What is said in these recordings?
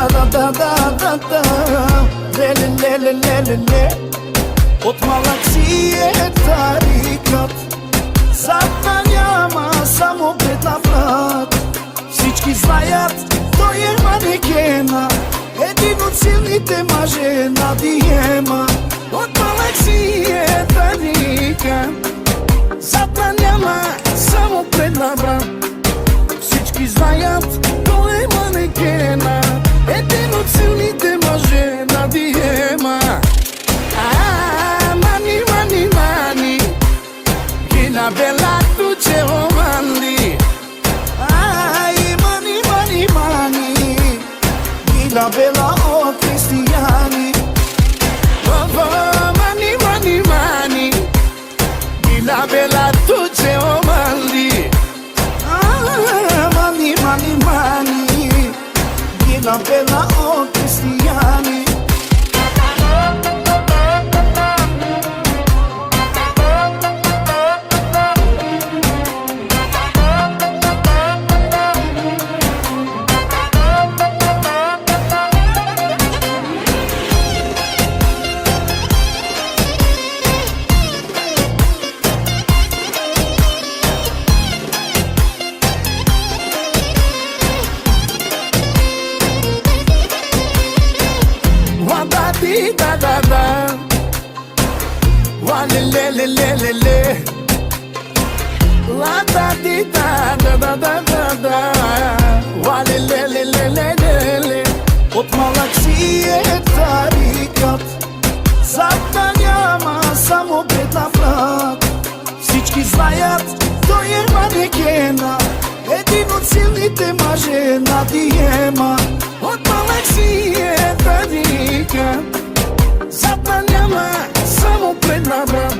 da da da le le le le le le От малък си е тарикат, задна няма само предна брат. Всички знаят, той е манекена, един от силните мъже на Диема. От малък си е тарикат, задна няма само предна брат. Всички знаят, той е манекена, един от силните мъже на Диема. Gina bella tu c'è romani. Ai mani mani mani. Gina bella o cristiani. Oh oh mani mani mani. Gina bella tu c'è romani. Ah mani mani mani. Gina bella o cristiani. Da da da, wa le le le le le le, wa da di da da da da da da, wa le le le le le le le. От малък си е тарикат, задна няма само бедна брат. Всички знаят, той е манекена, един от силните мъже на Диема. От малък си е тарикат, задна няма само предна брат.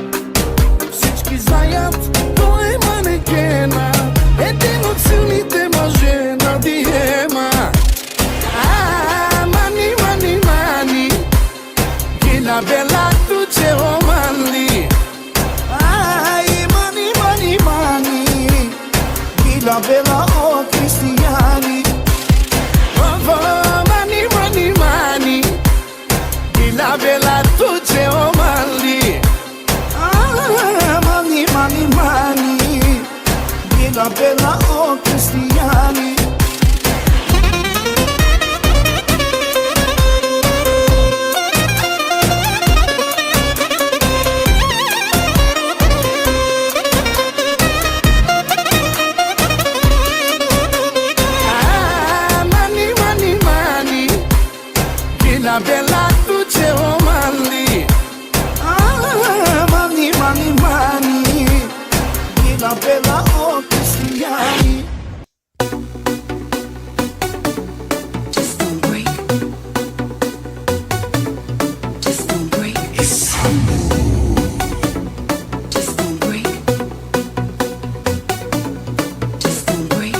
Всички знаят, той е манекена, един от силните мъже на Диема. Мани, мани, мани, Gina bella tu c'è romani. Ai mani, mani, mani, Gina bella o cristiani. Oh oh mani, mani, mani, Gina bella tu c'è romani. Ah mani, mani, mani, Gina bella o cristiani. Gina bella tu c'è romani. Ah mani mani mani, Gina bella o cristiani. Just don't break. Just don't break. Just don't break. Just don't break.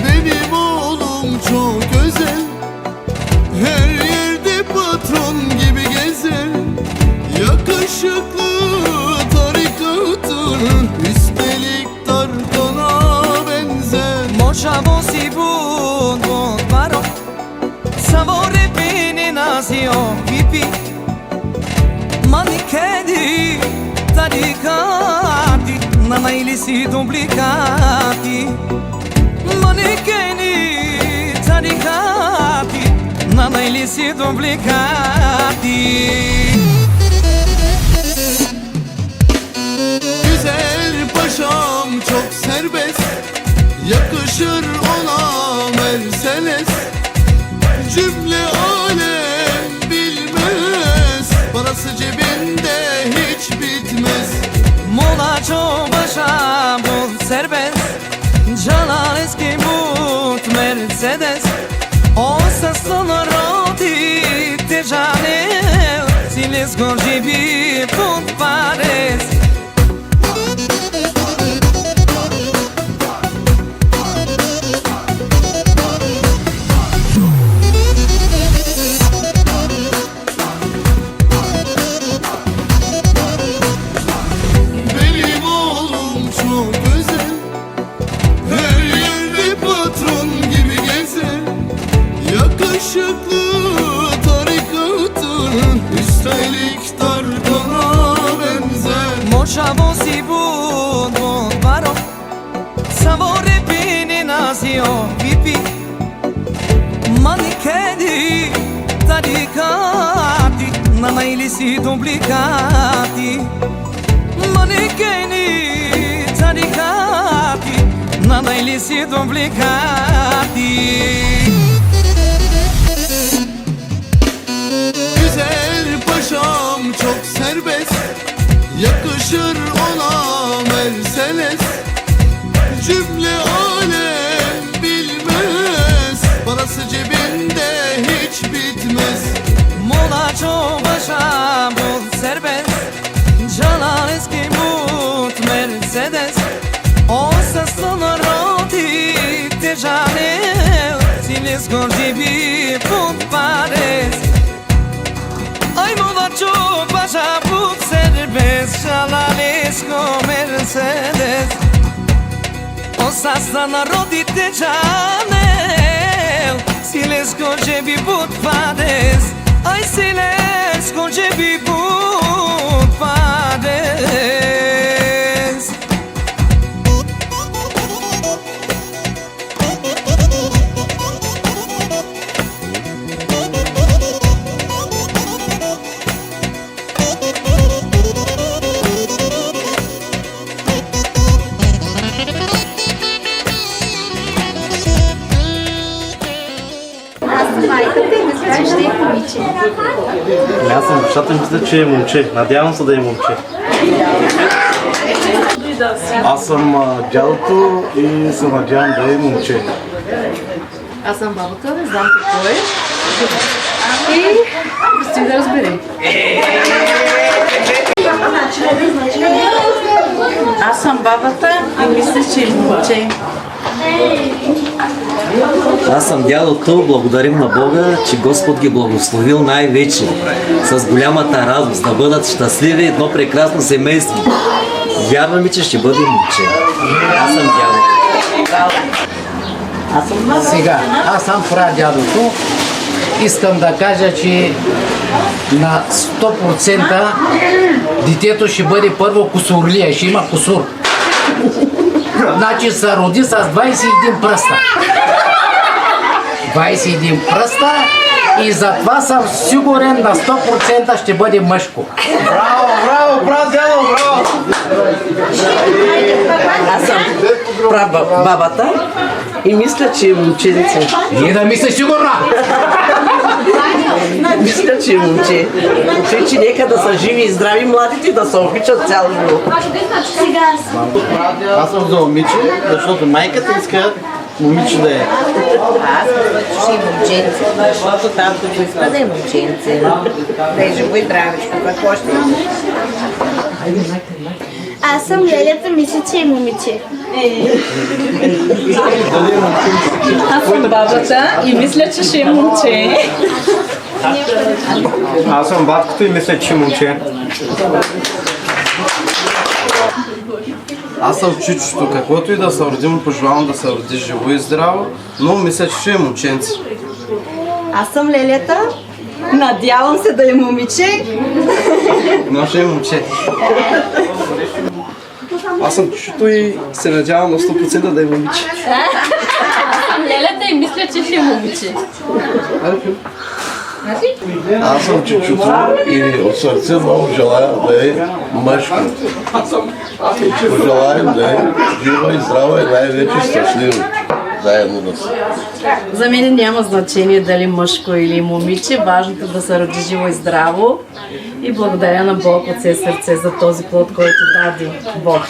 Benim oğlum çok özel, her yerde patron gibi gezer. Yakışıklı tarikatır, üstelik Tarkan'a benzer. Moșavo si bun, bun maro Savore bene nasio pipi Manikedi, taricati Nana ilisi duplicati Manikedi, taricati Nana ilisi duplicati Güzel paşam çok serbest, yakışır ona Mercedes. Cümle alem bilmez, parası cebinde hiç bitmez. Molačo baša bun serbest Джалалески mut Mercedes O să sonoroti te janel Si le scorgi pun pares vipi Manikedi Tarikati Nana ilisi duplicati Manikedi Tarikati Nana ilisi duplicati Güzel paşam çok serbest, yakışır ona Mercedes. Cümle alem bilmez, parası cebinde hiç bitmez. Mola çobaşa bul serbest Canan eski but Mercedes O sesler roti te janel Siles gordibi put pares Ay mola çobaşa bul serbest Canan eski Mercedes O sesler roti te janel Siles gordibi put pares Ai silence com jebi put pades Майката и мисля, че ще е момиче. Аз съм бащата и мисля, че е момче. Надявам се да е момче. Аз съм дядото и се надявам да е момче. Аз съм бабата, не знам какво е. И предстои да разберем. Аз съм бабата и мисля, че е момче. Аз съм дядото, благодарим на Бога, че Господ ги благословил най-вече с голямата радост, да бъдат щастливи, едно прекрасно семейство. Вярваме, че ще бъде момче. Аз съм дядото. Сега, аз съм прадядото. Искам да кажа, че на 100% детето ще бъде първо кусурлия, ще има кусур. Значи се роди с 21 пръста. 21 пръста и затова съм сигурен на 100% ще бъде мъжко. Браво, дядо, браво! Аз съм бабата и мисля, че е момченце. Ние да мислиш сигурна! Мисля, че е момче. Тъй, че нека да са живи и здрави младите и да се обичат цял живот. Аз съм за момиче, защото майката иска момиче да е. Аз ще и момченце, защото там като иска да е момченце. Да е живо и здравичко, какво ще има? Аз съм Лелята, мисля, че е момиче. Аз съм бабата и мисля, че ще е момче. Аз съм баткото и мисля, че е момче. Аз съм чичото, каквото и да се родим, пожелавам да се роди живо и здраво, но мисля, че ще е момченце. Аз съм Лелята. Надявам се да е момиче. Но ще е момче. Аз съм чичото и се надявам на 100% да е момиче. Лелята и мисля, че ще е момиче. Аз съм чичото и от сърце много желая да е мъжко. Пожелаем да е жива и здрава и най-вече щастлива. Заедно да са. За мен няма значение дали мъжко или момиче. Важното да се роди живо и здраво. И благодаря на Бог от все сърце за този плод, който даде Бог.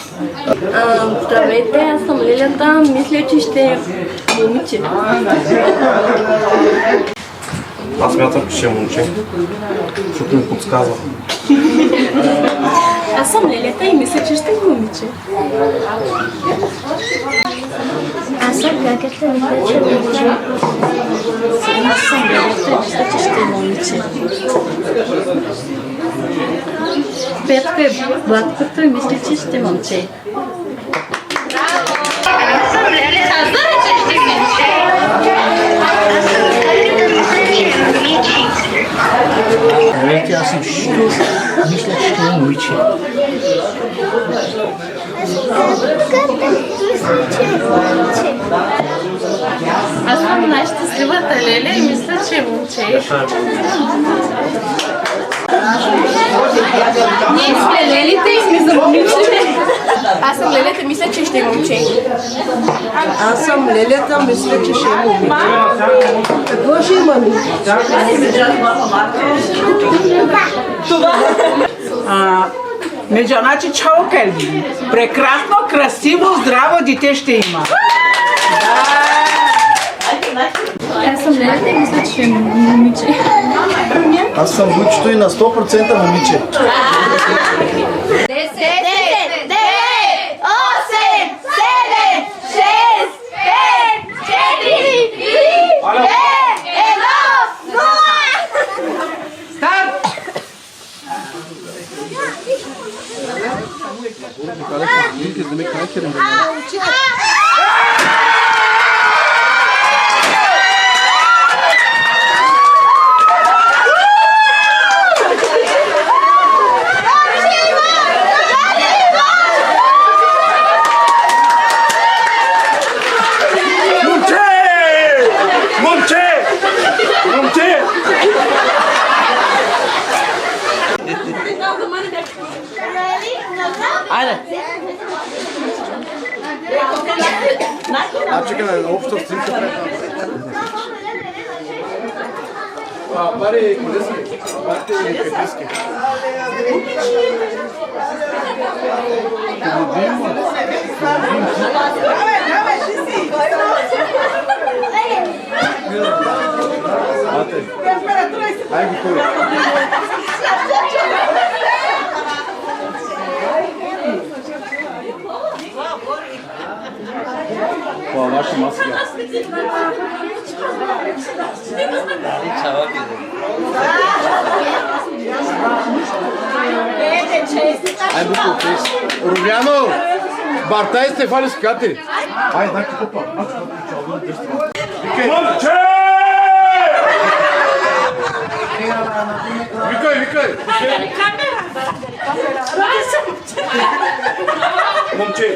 Здравейте, аз съм Лилята, мисля, че ще е момиче. Аз смятам, че ще е момче, защото ми подсказва. Аз съм Лилята и мисля, че ще е момиче. Аз съм Гагата, мисля, че е момиче. Аз съм Лилята и мисля, че ще е момиче. Петка е батката и мисля, че ще е момче. Здравейте, аз съм чичото. Мисля, че ще е момиче. Мисля, че е момче. Аз съм най-щастливата леля и мисля, че е момче. Ние сме лелите и сме за момиче. Аз съм лелята, мисля, че ще е момче. Аз съм лелята, мисля, че ще е момче. Какво ще имаме? Меджаначи Чаукали. Прекрасно, красиво, здраво дете ще има. Аз съм лелята и мисля, че е момиче. Аз съм Вучето и на 100% момиче. 10, 9, 8, 7, 6, 5, 4, 3, 2, 1, 0! Старт! Чекай, обща снимка. Бари колески, барите или пеписки. Ай ги кой. Това ваша маска. Ай, буко, фейс. Румяно! Бартай Стефани скати. Ай, дай ти купа. Момче! Викай! Момче!